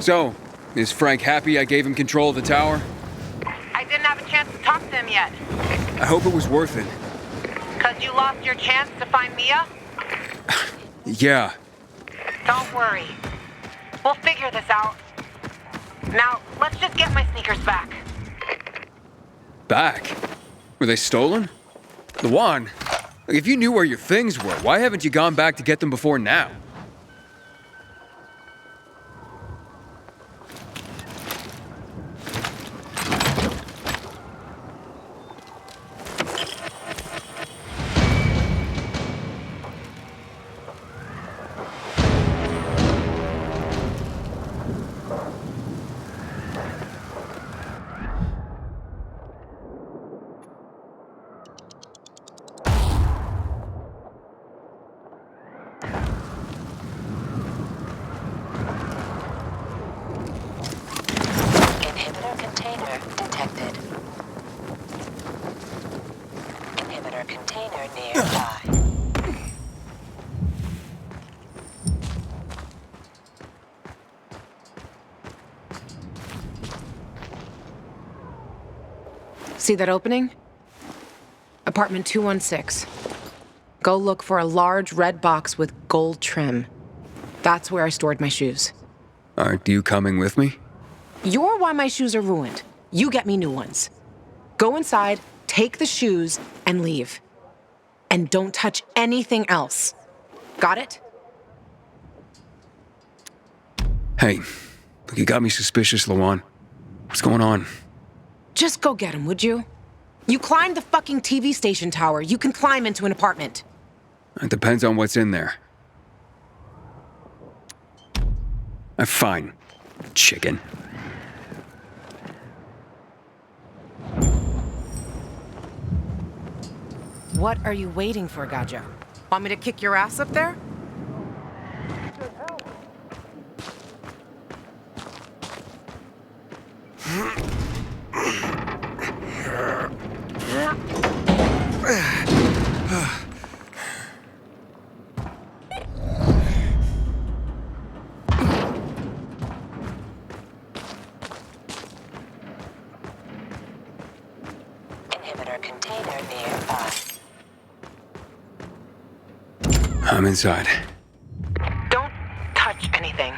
So, is Frank happy I gave him control of the tower? I didn't have a chance to talk to him yet. I hope it was worth it. 'Cause you lost your chance to find Mia? Yeah. Don't worry. We'll figure this out. Now, let's just get my sneakers back. Back? Were they stolen? Lawan, if you knew where your things were, why haven't you gone back to get them before now? See that opening? Apartment 216. Go look for a large red box with gold trim. That's where I stored my shoes. Aren't you coming with me? You're why my shoes are ruined. You get me new ones. Go inside, take the shoes, and leave. And don't touch anything else. Got it? Hey, look, you got me suspicious, Lawan. What's going on? Just go get him, would you? You climbed the fucking TV station tower. You can climb into an apartment. It depends on what's in there. Fine, chicken. What are you waiting for, Gajo? Want me to kick your ass up there? I'm inside. Don't touch anything.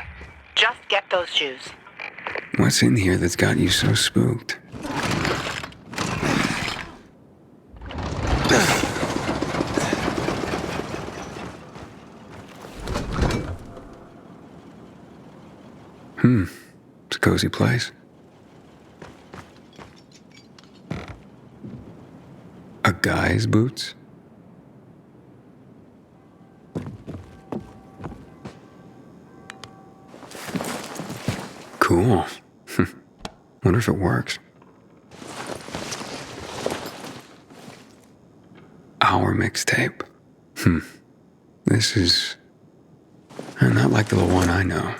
Just get those shoes. What's in here that's got you so spooked? It's a cozy place. A guy's boots? Cool. Wonder if it works. Our mixtape. This is not like the one I know.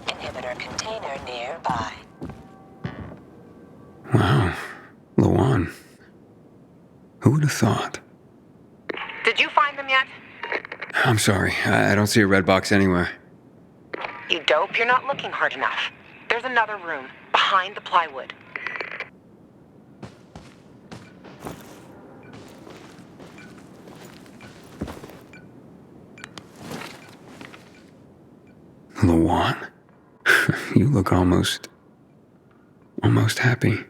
Inhibitor container nearby. Wow, Lawan. Who would have thought? Did you find them yet? I'm sorry, I don't see a red box anywhere. You dope, you're not looking hard enough. There's another room, behind the plywood. Lawan? You look almost happy.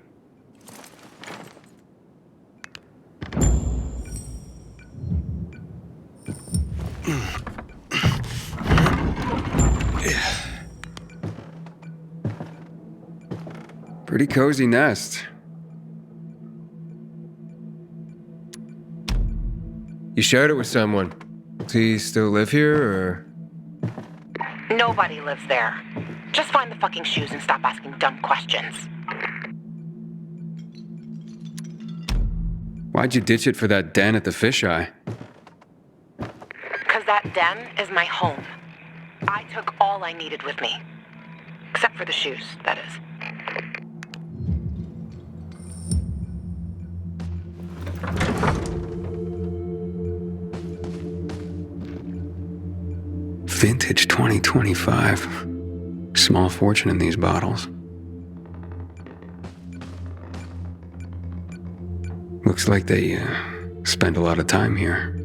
Pretty cozy nest. You shared it with someone. Does he still live here, or...? Nobody lives there. Just find the fucking shoes and stop asking dumb questions. Why'd you ditch it for that den at the fisheye? Because that den is my home. I took all I needed with me. Except for the shoes, that is. Vintage 2025. Small fortune in these bottles. Looks like they spend a lot of time here.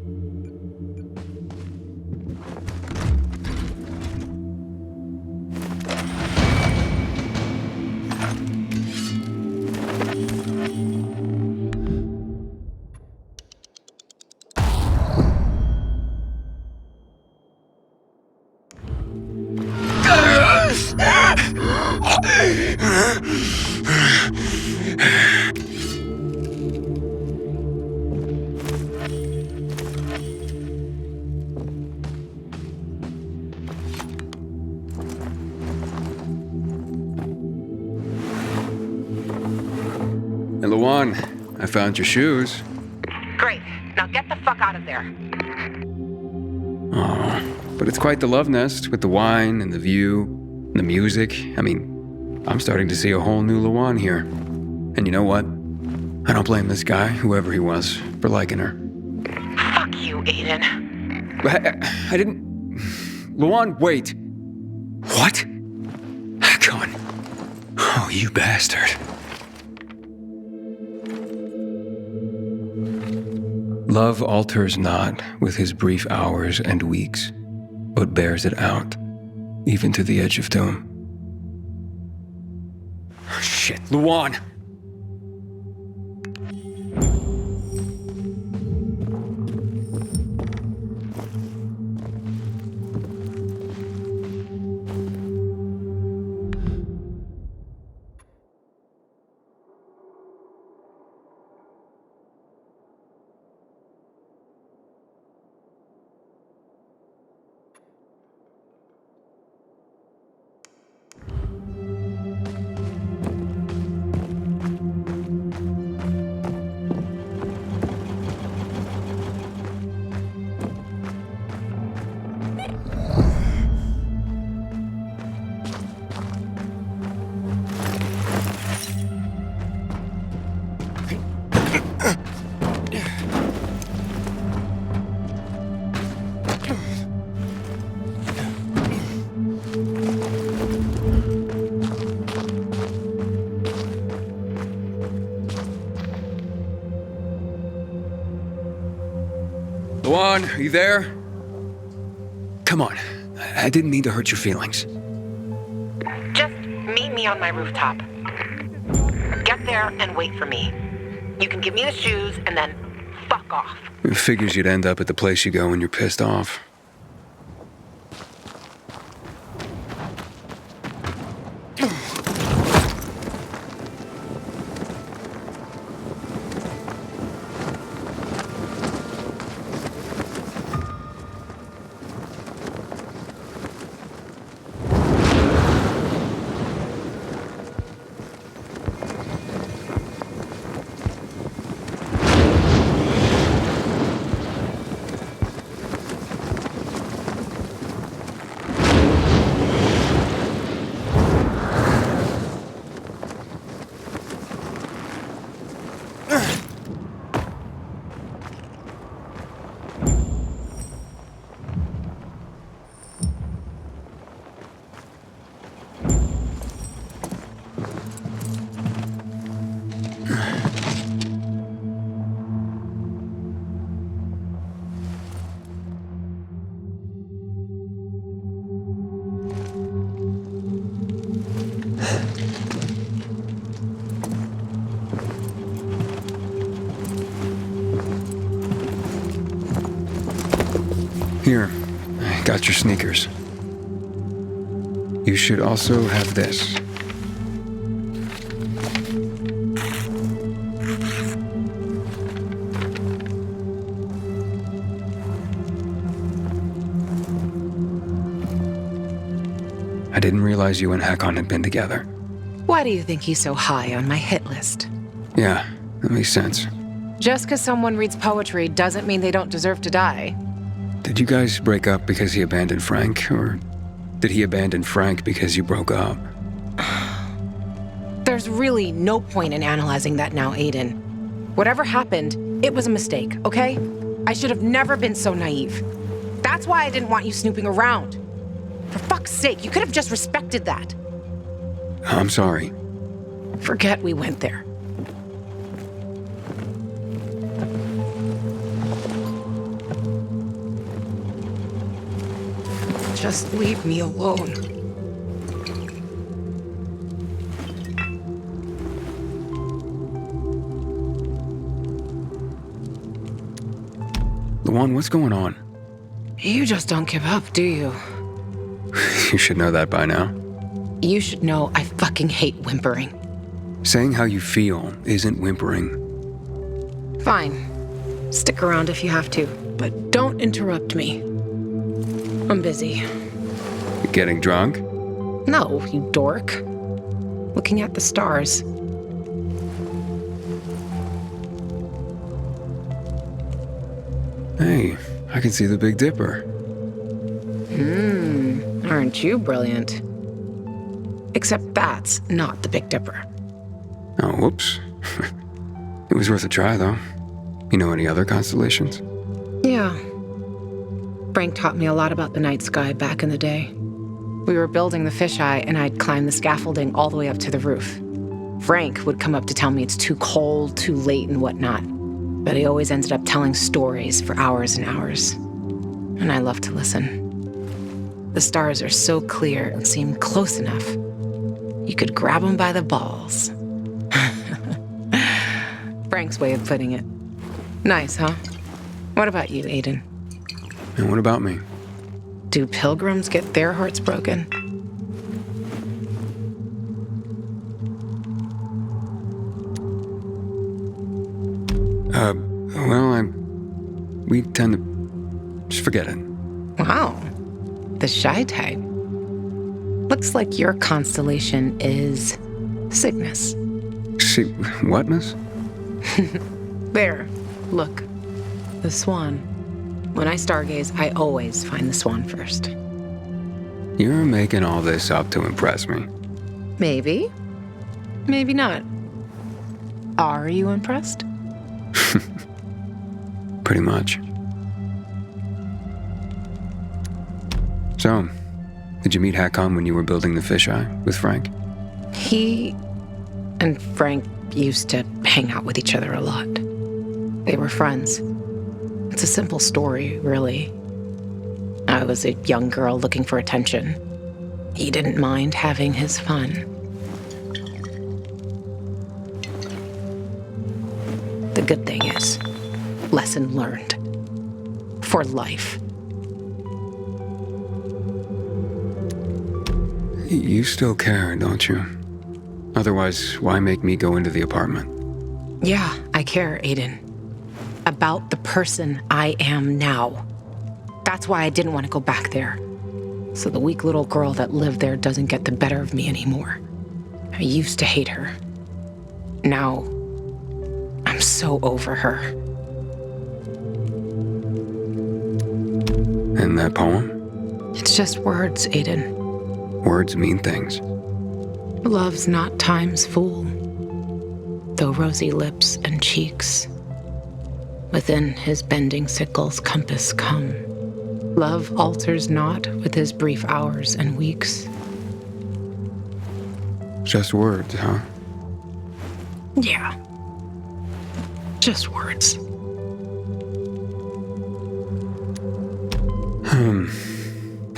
Hey, Lawan, I found your shoes. Great. Now get the fuck out of there. Oh, but it's quite the love nest with the wine and the view and the music. I mean, I'm starting to see a whole new Lawan here. And you know what? I don't blame this guy, whoever he was, for liking her. Fuck you, Aiden. I didn't... Lawan, wait. What? Come on. Oh, you bastard. Love alters not with his brief hours and weeks, but bears it out, even to the edge of doom. Shit, Lawan! on, are you there? Come on. I didn't mean to hurt your feelings. Just meet me on my rooftop. Get there and wait for me. You can give me the shoes and then fuck off. It figures you'd end up at the place you go when you're pissed off. Here, I got your sneakers. You should also have this. I didn't realize you and Hakon had been together. Why do you think he's so high on my hit list? Yeah, that makes sense. Just because someone reads poetry doesn't mean they don't deserve to die. Did you guys break up because he abandoned Frank, or did he abandon Frank because you broke up? There's really no point in analyzing that now, Aiden. Whatever happened, it was a mistake, okay? I should have never been so naive. That's why I didn't want you snooping around. For fuck's sake, you could have just respected that. I'm sorry. Forget we went there. Just leave me alone. Luan, what's going on? You just don't give up, do you? You should know that by now. You should know I fucking hate whimpering. Saying how you feel isn't whimpering. Fine. Stick around if you have to, but don't interrupt me. I'm busy. You getting drunk? No, you dork. Looking at the stars. Hey, I can see the Big Dipper. Aren't you brilliant? Except that's not the Big Dipper. Oh, whoops. It was worth a try, though. You know any other constellations? Yeah. Frank taught me a lot about the night sky back in the day. We were building the fisheye, and I'd climb the scaffolding all the way up to the roof. Frank would come up to tell me it's too cold, too late, and whatnot. But he always ended up telling stories for hours and hours. And I love to listen. The stars are so clear and seem close enough. You could grab them by the balls. Frank's way of putting it. Nice, huh? What about you, Aidan? And what about me? Do pilgrims get their hearts broken? We tend to just forget it. Wow. The shy type. Looks like your constellation is Cygnus. See, whatness? There. Look. The swan. When I stargaze, I always find the swan first. You're making all this up to impress me. Maybe. Maybe not. Are you impressed? Pretty much. So, did you meet Hakon when you were building the fisheye with Frank? He and Frank used to hang out with each other a lot. They were friends. It's a simple story, really. I was a young girl looking for attention. He didn't mind having his fun. The good thing is, lesson learned. For life. You still care, don't you? Otherwise, why make me go into the apartment? Yeah, I care, Aiden. About the person I am now. That's why I didn't want to go back there. So the weak little girl that lived there doesn't get the better of me anymore. I used to hate her. Now, I'm so over her. And that poem? It's just words, Aiden. Words mean things. Love's not time's fool, though rosy lips and cheeks within his bending sickle's compass come. Love alters not with his brief hours and weeks. Just words, huh? Yeah. Just words.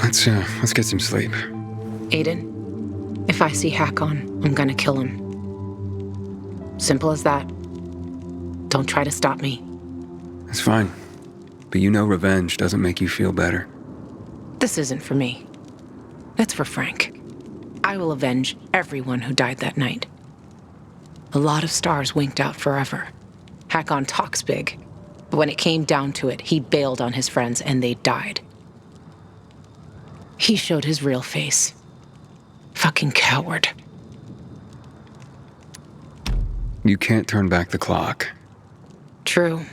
Let's get some sleep. Aiden, if I see Hakon, I'm gonna kill him. Simple as that. Don't try to stop me. It's fine. But you know revenge doesn't make you feel better. This isn't for me. It's for Frank. I will avenge everyone who died that night. A lot of stars winked out forever. Hakon talks big, but when it came down to it, he bailed on his friends and they died. He showed his real face. Fucking coward. You can't turn back the clock. True.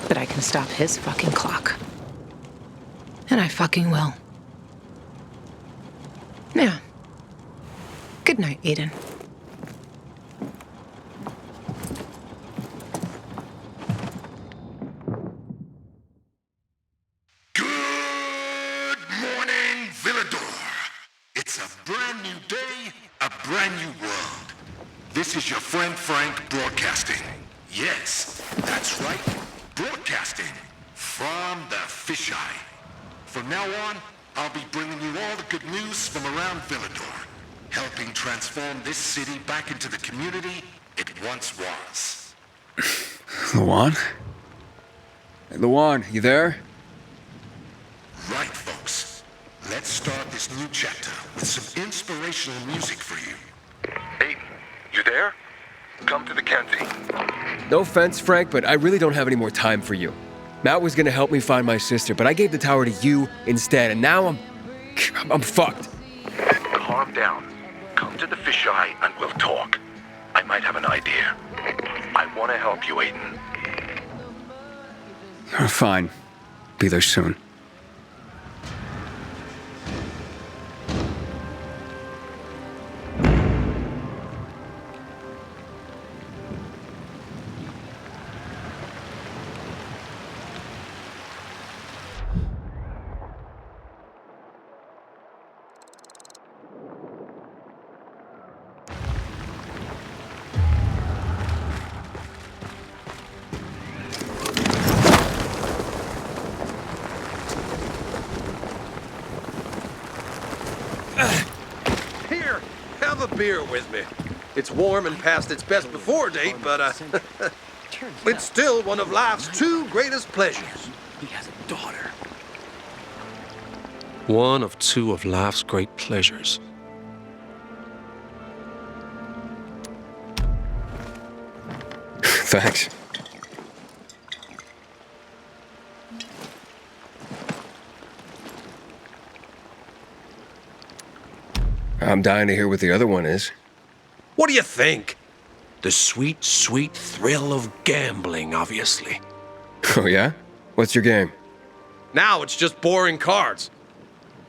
But I can stop his fucking clock. And I fucking will. Yeah. Good night, Aiden. Good morning, Villador. It's a brand new day, a brand new world. This is your friend Frank broadcasting. Yes, that's right. Broadcasting from the fisheye. From now on, I'll be bringing you all the good news from around Villador, helping transform this city back into the community it once was. Luan? Hey, Luan, you there? Right, folks. Let's start this new chapter with some inspirational music for you. Aiden, you there? Come to the canteen. No offense, Frank, but I really don't have any more time for you. Matt was gonna help me find my sister, but I gave the tower to you instead, and now I'm fucked. Calm down. Come to the fisheye and we'll talk. I might have an idea. I want to help you, Aiden. Fine. Be there soon. Here, have a beer with me. It's warm and past its best before date, but it's still one of life's two greatest pleasures. He has a daughter. One of two of life's great pleasures. Thanks. I'm dying to hear what the other one is. What do you think? The sweet, sweet thrill of gambling, obviously. Oh yeah? What's your game? Now it's just boring cards.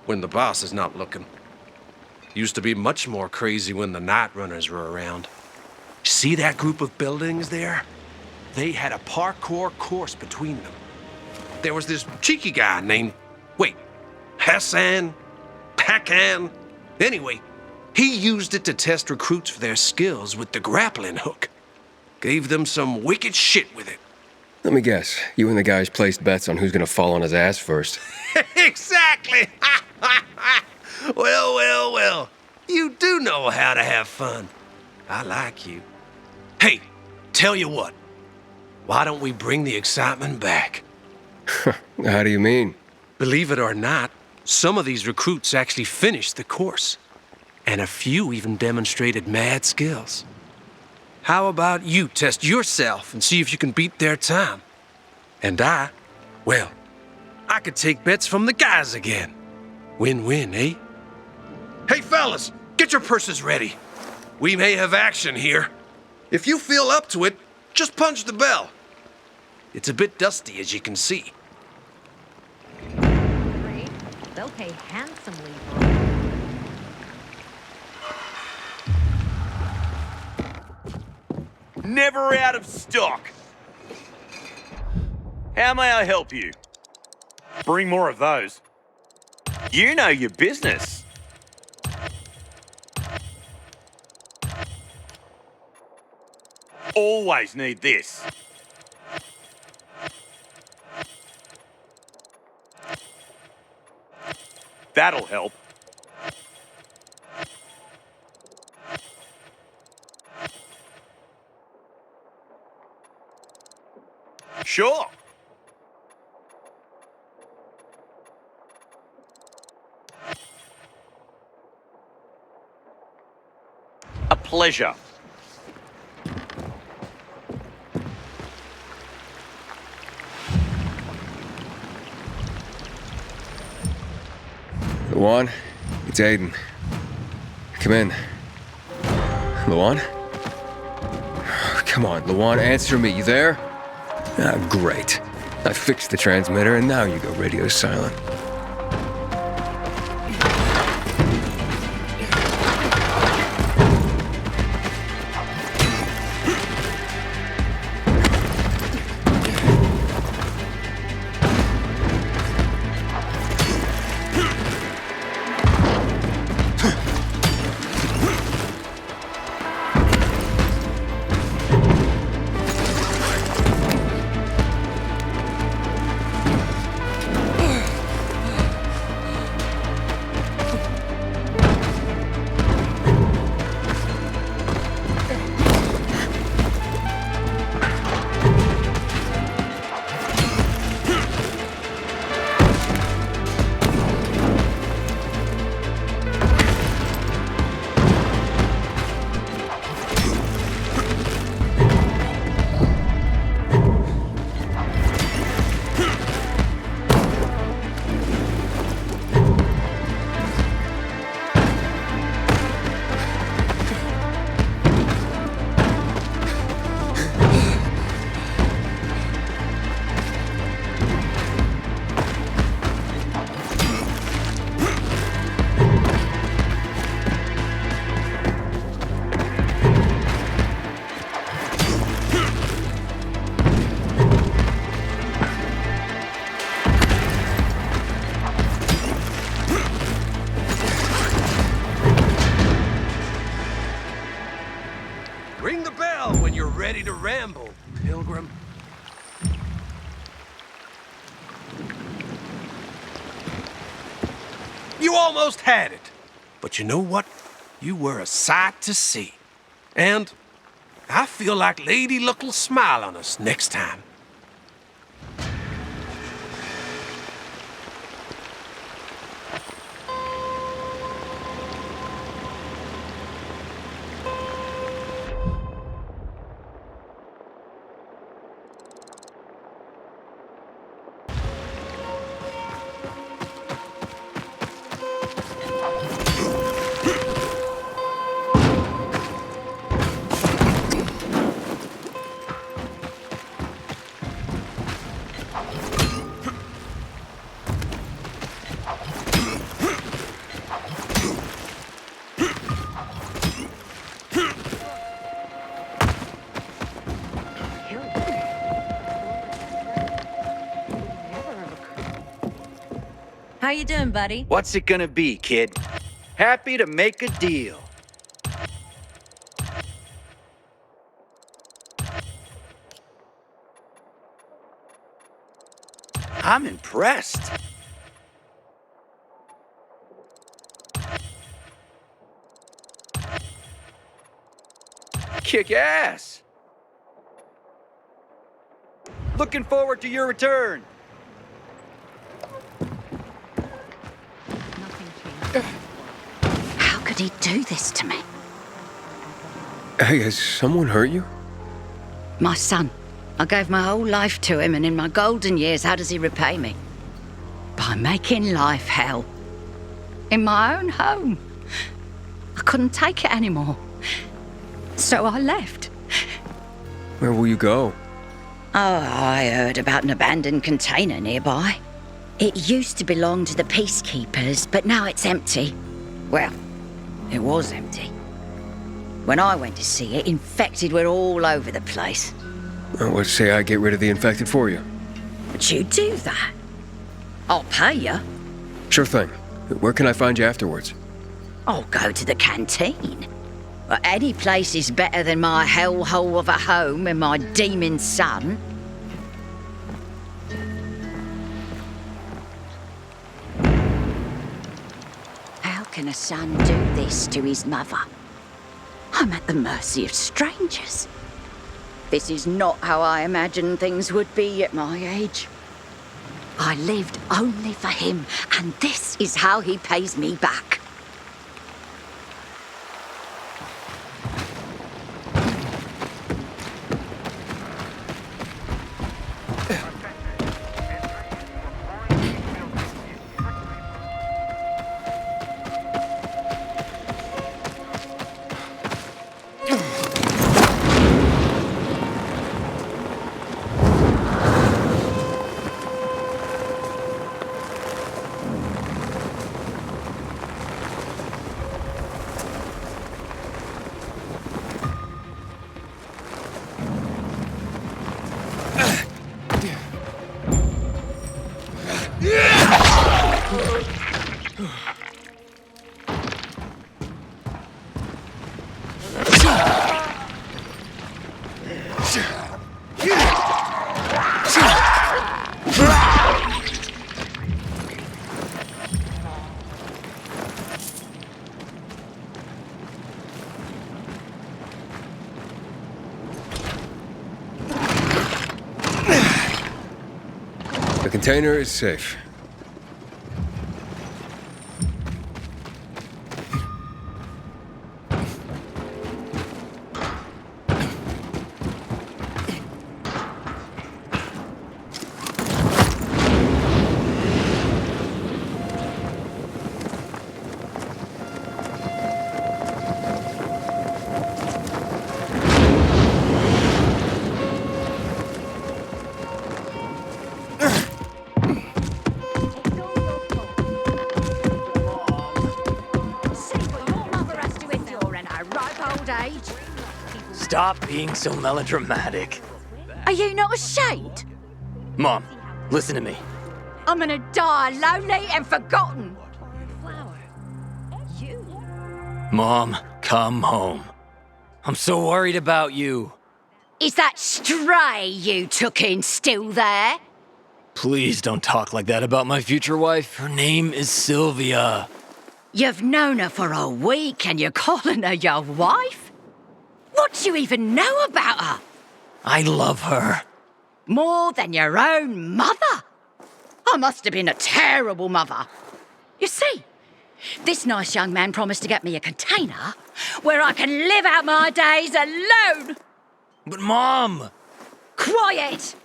When the boss is not looking. Used to be much more crazy when the night runners were around. See that group of buildings there? They had a parkour course between them. There was this cheeky guy named, Hassan? Pacan? Anyway, he used it to test recruits for their skills with the grappling hook. Gave them some wicked shit with it. Let me guess. You and the guys placed bets on who's gonna fall on his ass first. Exactly! Well. You do know how to have fun. I like you. Hey, tell you what. Why don't we bring the excitement back? How do you mean? Believe it or not, some of these recruits actually finished the course. And a few even demonstrated mad skills. How about you test yourself and see if you can beat their time? And I could take bets from the guys again. Win-win, eh? Hey, fellas, get your purses ready. We may have action here. If you feel up to it, just punch the bell. It's a bit dusty, as you can see. They'll pay handsomely for it. Never out of stock. How may I help you? Bring more of those. You know your business. Always need this. That'll help. Sure. A pleasure. Luan, it's Aiden. Come in. Luan? Come on, Luan, answer me. You there? Ah, great. I fixed the transmitter and now you go radio silent. Ring the bell when you're ready to ramble, Pilgrim. You almost had it. But you know what? You were a sight to see. And I feel like Lady Luck'll smile on us next time. How you doing, buddy? What's it gonna be, kid? Happy to make a deal. I'm impressed. Kick ass. Looking forward to your return. How could he do this to me? Hey, has someone hurt you? My son. I gave my whole life to him, and in my golden years, how does he repay me? By making life hell. In my own home. I couldn't take it anymore. So I left. Where will you go? Oh, I heard about an abandoned container nearby. It used to belong to the peacekeepers, but now it's empty. Well, it was empty. When I went to see it, infected were all over the place. Let's say I get rid of the infected for you. Would you do that? I'll pay you. Sure thing. Where can I find you afterwards? I'll go to the canteen. Well, any place is better than my hellhole of a home and my demon son. How can a son do this to his mother? I'm at the mercy of strangers. This is not how I imagined things would be at my age. I lived only for him, and this is how he pays me back. The container is safe. Stop being so melodramatic. Are you not ashamed? Mom, listen to me. I'm gonna die lonely and forgotten. Mom, come home. I'm so worried about you. Is that stray you took in still there? Please don't talk like that about my future wife. Her name is Sylvia. You've known her for a week and you're calling her your wife? What do you even know about her? I love her. More than your own mother? I must have been a terrible mother. You see, this nice young man promised to get me a container where I can live out my days alone. But Mom! Quiet!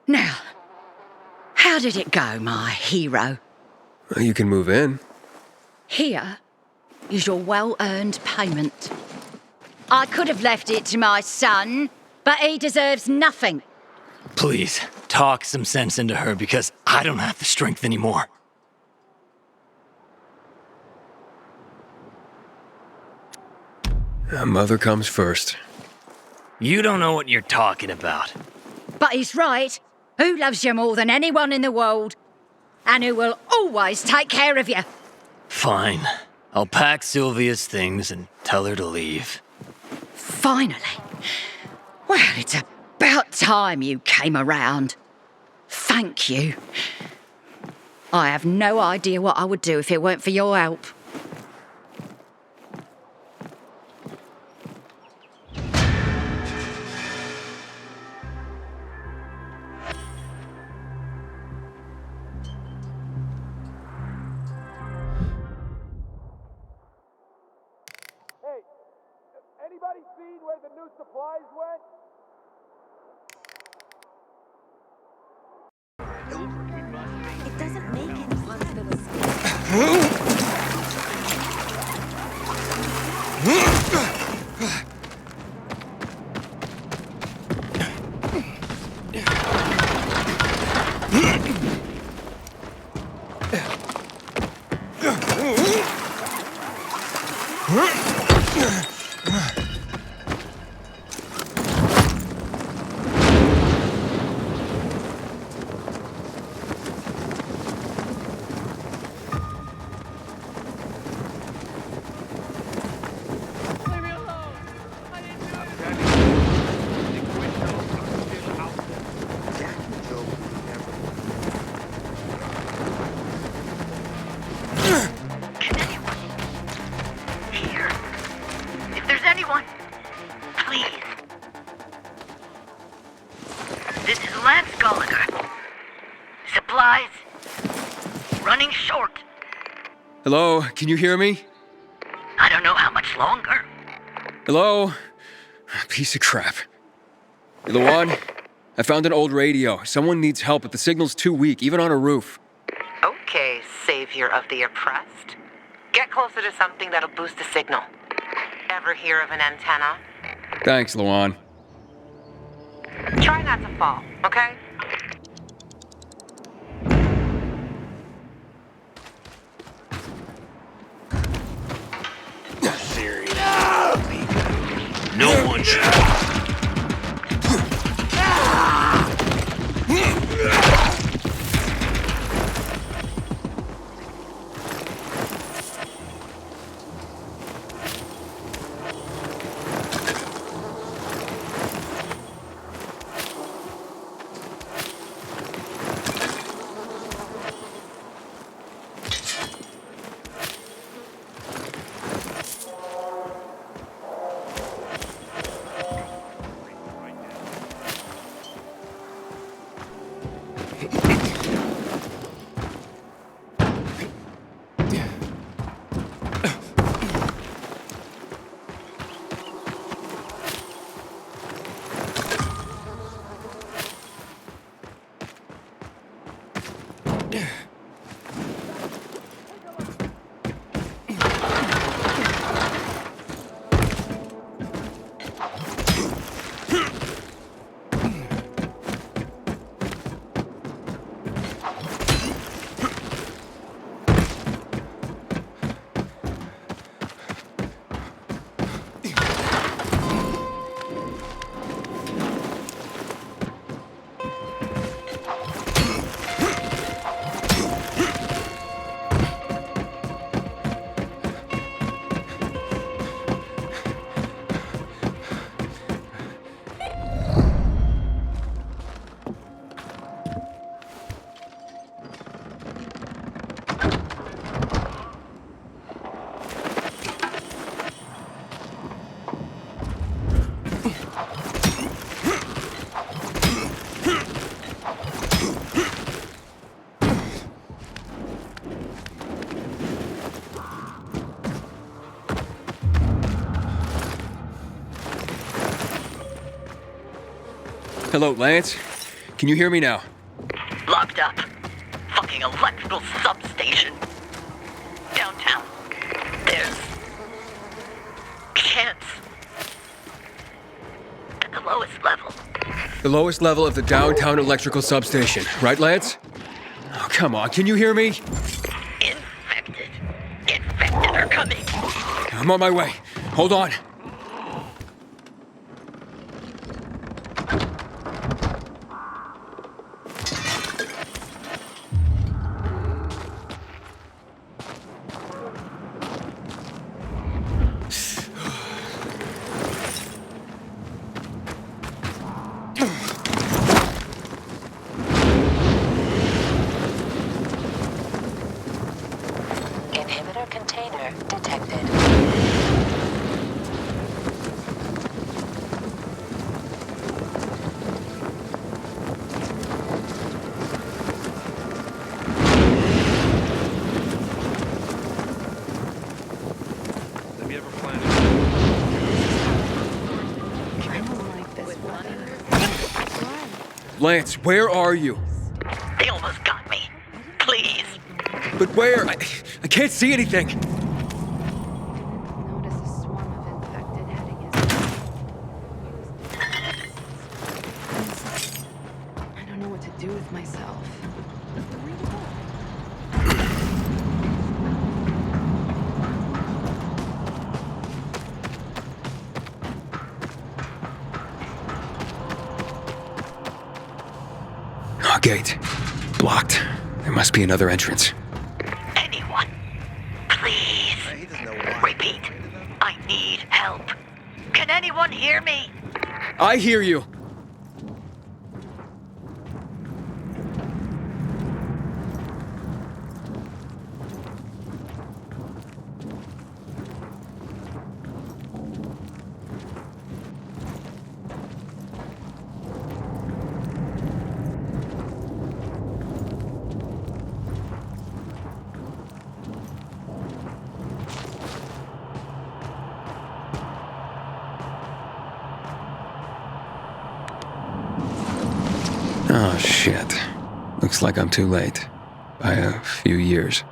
Now, how did it go, my hero? You can move in. Here is your well-earned payment. I could have left it to my son, but he deserves nothing. Please, talk some sense into her because I don't have the strength anymore. Mother comes first. You don't know what you're talking about. But he's right. Who loves you more than anyone in the world? And who will always take care of you? Fine. I'll pack Sylvia's things and tell her to leave. Finally. Well, it's about time you came around. Thank you. I have no idea what I would do if it weren't for your help. Anybody seen where the new supplies went? It doesn't make any sense. Running short. Hello, can you hear me? I don't know how much longer. Hello? Piece of crap. Hey, Luan, I found an old radio. Someone needs help, but the signal's too weak, even on a roof. Okay, savior of the oppressed. Get closer to something that'll boost the signal. Ever hear of an antenna? Thanks, Luan. Try not to fall, okay? No one should. Hello, Lance? Can you hear me now? Locked up. Fucking electrical substation. Downtown. There's chance. At the lowest level. The lowest level of the downtown electrical substation, right, Lance? Oh, come on, can you hear me? Infected. Infected are coming. I'm on my way. Hold on. you ever planned Lance, where are you? They almost got me. Please. But where? I can't see anything. Notice a swarm of infected heading his. I don't know what to do with myself. Gate. Blocked. There must be another entrance. Anyone. Please. Repeat. I need help. Can anyone hear me? I hear you. Oh, shit. Looks like I'm too late. By a few years.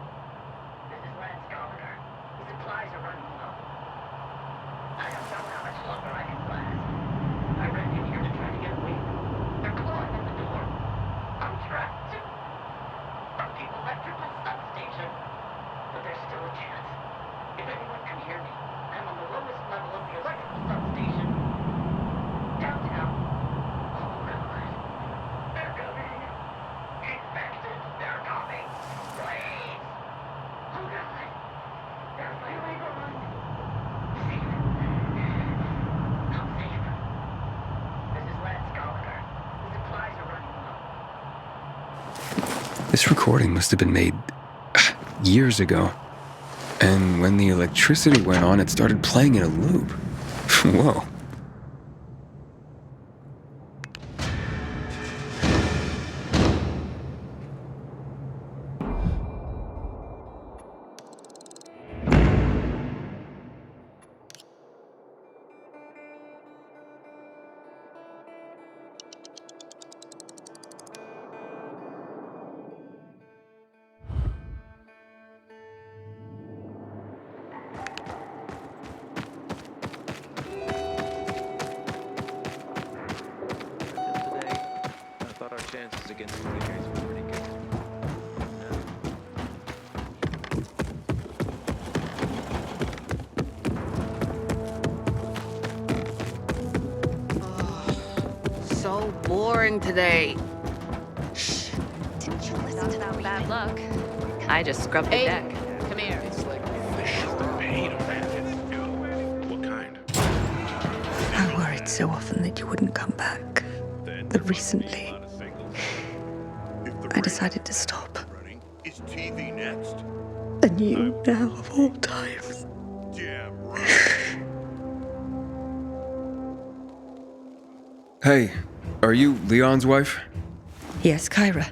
This recording must have been made years ago. And when the electricity went on, it started playing in a loop. Whoa. Chances against you guys were pretty good. So boring today. Didn't you listen to that? Bad luck. I just scrubbed the deck. Come here. It's like fish that paid a man. What kind? I worried so often that you wouldn't come back. But recently, I decided to stop. Is TV next? And you now of all times. Damn right. Hey, are you Leon's wife? Yes, Kyra.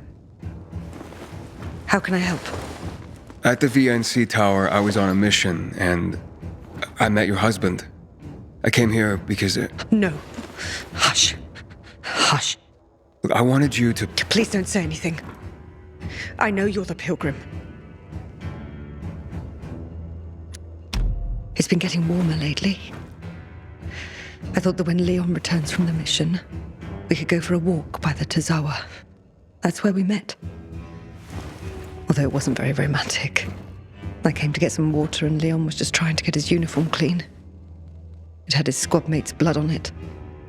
How can I help? At the VNC tower, I was on a mission, and I met your husband. I came here because... No. Hush. Hush. Look, I wanted you to... Please don't say anything. I know you're the pilgrim. It's been getting warmer lately. I thought that when Leon returns from the mission, we could go for a walk by the Tozawa. That's where we met. Although it wasn't very romantic. I came to get some water and Leon was just trying to get his uniform clean. It had his squad mate's blood on it.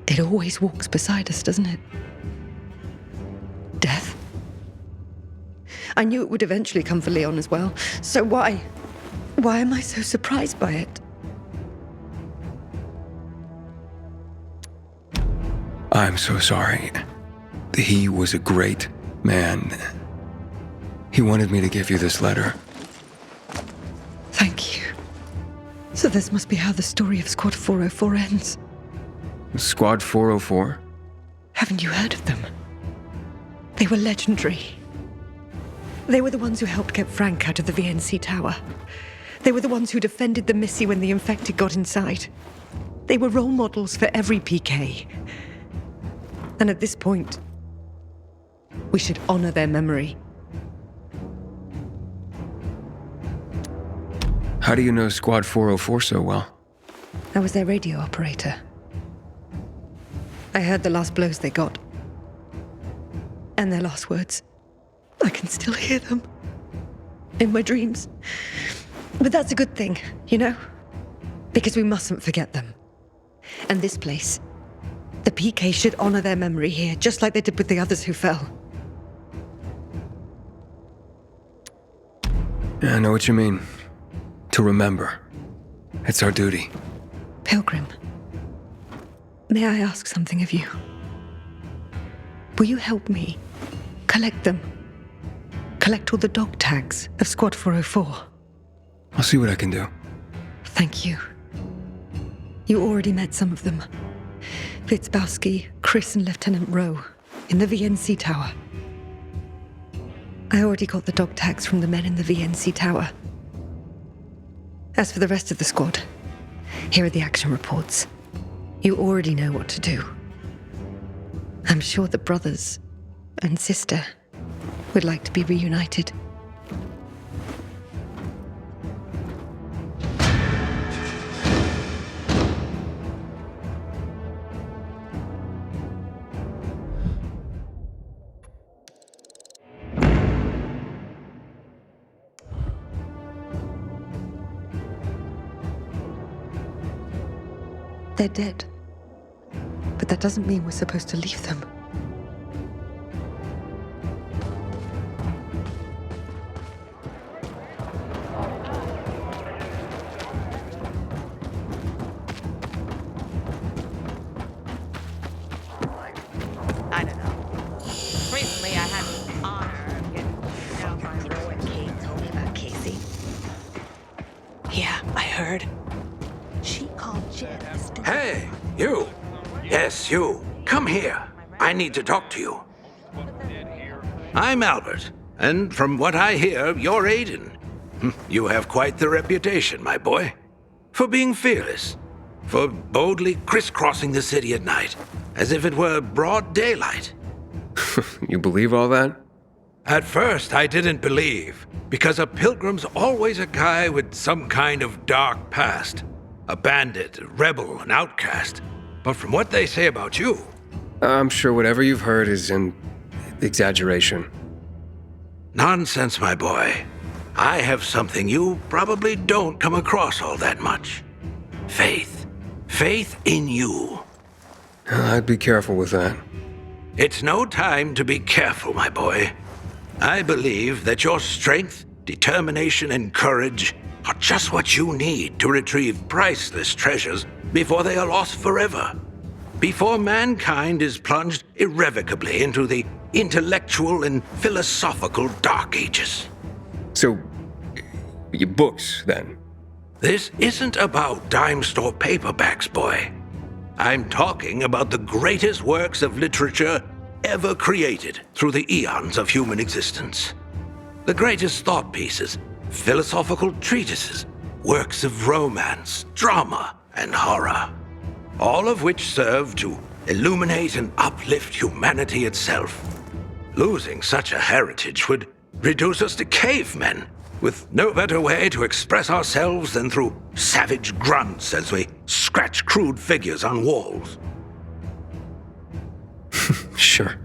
It always walks beside us, doesn't it? Death. I knew it would eventually come for Leon as well. So why? Why am I so surprised by it? I'm so sorry. He was a great man. He wanted me to give you this letter. Thank you. So this must be how the story of Squad 404 ends. Squad 404? Haven't you heard of them? They were legendary. They were the ones who helped get Frank out of the VNC tower. They were the ones who defended the Missy when the infected got inside. They were role models for every PK. And at this point, we should honor their memory. How do you know Squad 404 so well? I was their radio operator. I heard the last blows they got. And their last words. I can still hear them. In my dreams. But that's a good thing, you know? Because we mustn't forget them. And this place, the PK should honor their memory here, just like they did with the others who fell. Yeah, I know what you mean. To remember. It's our duty. Pilgrim, may I ask something of you? Will you help me collect them? Collect all the dog tags of Squad 404? I'll see what I can do. Thank you. You already met some of them. Fitzbowski, Chris and Lieutenant Rowe in the VNC Tower. I already got the dog tags from the men in the VNC Tower. As for the rest of the squad, here are the action reports. You already know what to do. I'm sure the brothers and sister would like to be reunited. They're dead. But that doesn't mean we're supposed to leave them. I don't know. Recently, I had the honor of getting to know my Roe and Kate told me about Casey. Yeah, I heard. She called Jen. Hey, you. Yes, you. Come here. I need to talk to you. I'm Albert, and from what I hear, you're Aiden. You have quite the reputation, my boy. For being fearless. For boldly crisscrossing the city at night, as if it were broad daylight. You believe all that? At first, I didn't believe, because a pilgrim's always a guy with some kind of dark past. A bandit, a rebel, an outcast. But from what they say about you... I'm sure whatever you've heard is an exaggeration. Nonsense, my boy. I have something you probably don't come across all that much. Faith. Faith in you. I'd be careful with that. It's no time to be careful, my boy. I believe that your strength, determination, and courage are just what you need to retrieve priceless treasures before they are lost forever. Before mankind is plunged irrevocably into the intellectual and philosophical Dark Ages. So, your books, then? This isn't about dime store paperbacks, boy. I'm talking about the greatest works of literature ever created through the eons of human existence. The greatest thought pieces, philosophical treatises, works of romance, drama, and horror, all of which serve to illuminate and uplift humanity itself. Losing such a heritage would reduce us to cavemen, with no better way to express ourselves than through savage grunts as we scratch crude figures on walls. Sure.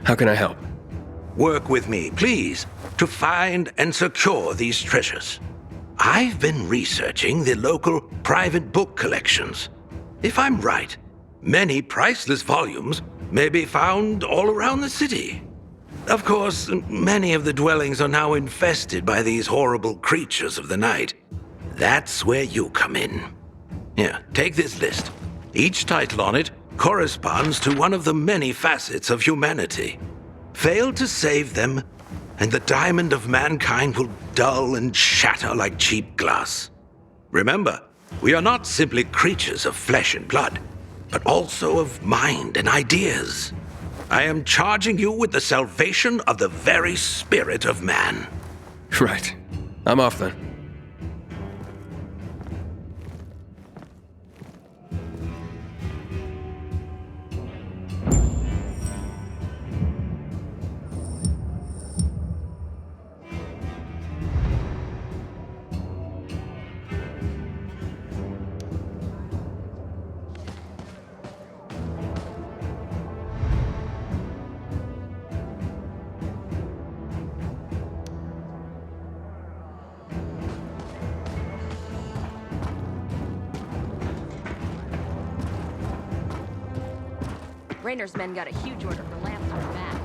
How can I help? Work with me, please, to find and secure these treasures. I've been researching the local private book collections. If I'm right, many priceless volumes may be found all around the city. Of course, many of the dwellings are now infested by these horrible creatures of the night. That's where you come in. Here, take this list. Each title on it corresponds to one of the many facets of humanity. Fail to save them, and the diamond of mankind will dull and shatter like cheap glass. Remember, we are not simply creatures of flesh and blood, but also of mind and ideas. I am charging you with the salvation of the very spirit of man. Right. I'm off then. Rainer's men got a huge order for lamps on the back.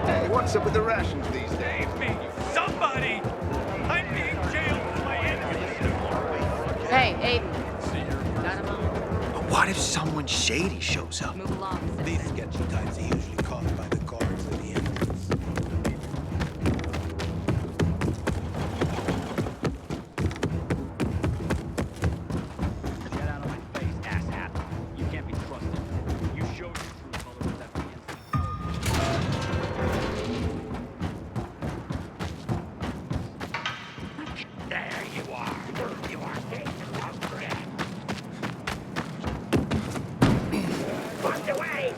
Hey, what's up with the rations these days? Save me! Somebody! I'm being jailed for my injuries. Hey, Aiden. Got him on? But what if someone shady shows up? Move along. These sketchy types are usually caught by the guards at the entrance. Get out of my face, asshat. You can't be trusted. You showed your true colors at the There you are. You are Fucked away!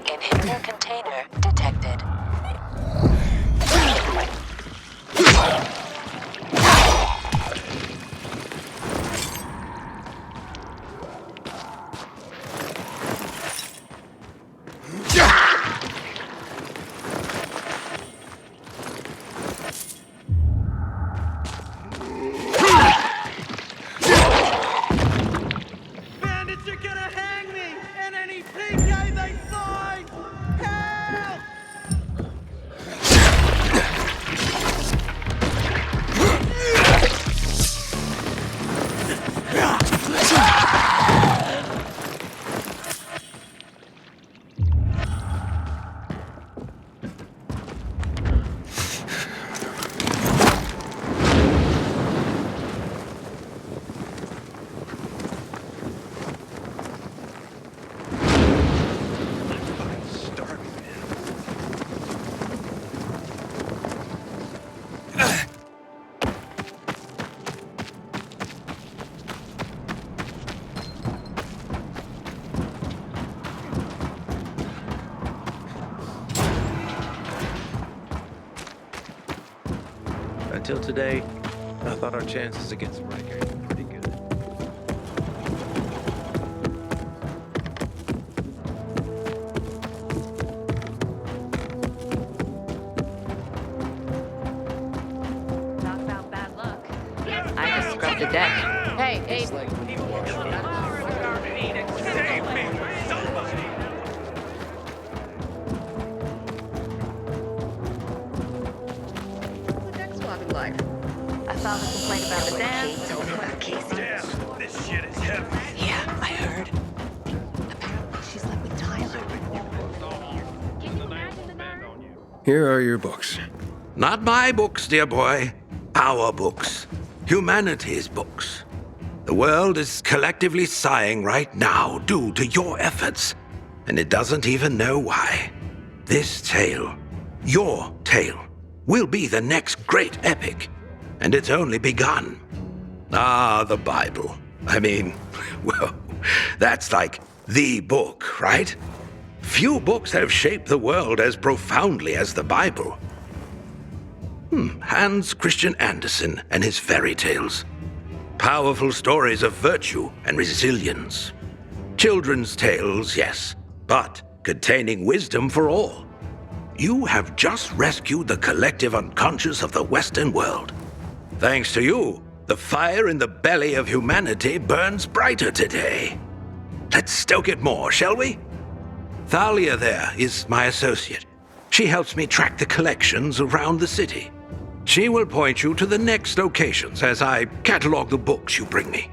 Inhibitor container detected. Bandits are gonna hang me! And any PK they find! Help! Until today, I thought our chances against Riker were pretty good. Talk about bad luck. I just scrubbed the deck. Hey, Aiden. Save me! Somebody! Like. I filed a complaint about the dance. Told me about Casey. Damn, this shit is heavy. Yeah, I heard. Apparently she's like with Tyler. Here are your books. Not my books, dear boy. Our books. Humanity's books. The world is collectively sighing right now due to your efforts, and it doesn't even know why. This tale, your tale, will be the next great epic, and it's only begun. Ah, the Bible. I mean, well, that's like the book, right? Few books have shaped the world as profoundly as the Bible. Hans Christian Andersen and his fairy tales. Powerful stories of virtue and resilience. Children's tales, yes, but containing wisdom for all. You have just rescued the collective unconscious of the Western world. Thanks to you, the fire in the belly of humanity burns brighter today. Let's stoke it more, shall we? Thalia there is my associate. She helps me track the collections around the city. She will point you to the next locations as I catalog the books you bring me.